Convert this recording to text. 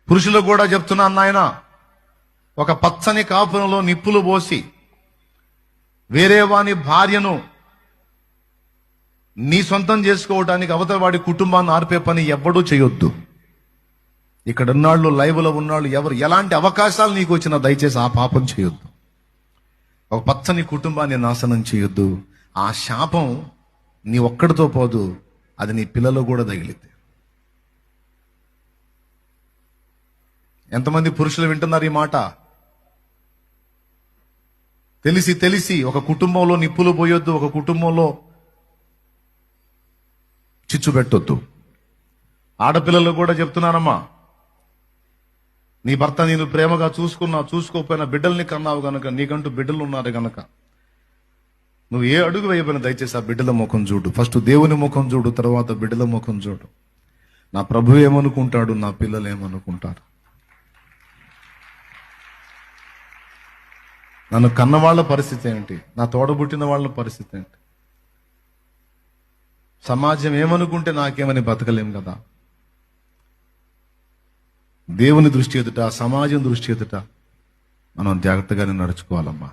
పురుషులకు కూడా చెప్తున్నాను నాయన, ఒక పచ్చని కాపురంలో నిప్పులు పోసి వేరే వాని భార్యను నీ సొంతం చేసుకోవడానికి అవతల వాడి కుటుంబాన్ని ఆర్పే పని ఎవ్వడూ చేయొద్దు. ఇక్కడ ఉన్నాళ్ళు, లైవ్లో ఉన్నాళ్ళు, ఎవరు ఎలాంటి అవకాశాలు నీకు వచ్చినా దయచేసి ఆ పాపం చేయొద్దు. ఒక పచ్చని కుటుంబాన్ని నాశనం చేయొద్దు. ఆ శాపం నీ ఒక్కడితో పోదు, అది నీ పిల్లలు కూడా తగిలిద్ది. ఎంతమంది పురుషులు వింటున్నారు ఈ మాట? తెలిసి తెలిసి ఒక కుటుంబంలో నిప్పులు పోయొద్దు, ఒక కుటుంబంలో చిచ్చు పెట్టొద్దు. ఆడపిల్లలు కూడా చెప్తున్నానమ్మా, నీ భర్త నేను ప్రేమగా చూసుకోకపోయినా బిడ్డల్ని కన్నావు గనక, నీకంటూ బిడ్డలు ఉన్నారు గనక నువ్వు ఏ అడుగు వేయబోయినా దయచేసి ఆ బిడ్డల ముఖం చూడు. ఫస్ట్ దేవుని ముఖం చూడు, తర్వాత బిడ్డల ముఖం చూడు. నా ప్రభు ఏమనుకుంటాడు, నా పిల్లలు ఏమనుకుంటారు? నన్ను కన్నవాళ్ల పరిస్థితి ఏంటి, నా తోడబుట్టిన వాళ్ళ పరిస్థితి ఏంటి? సమాజం ఏమనుకుంటే నాకేమని బతకలేం కదా. దేవుని దృష్టి ఎదుట, సమాజం దృష్టి ఎదుట మనం జాగ్రత్తగానే నడుచుకోవాలమ్మా.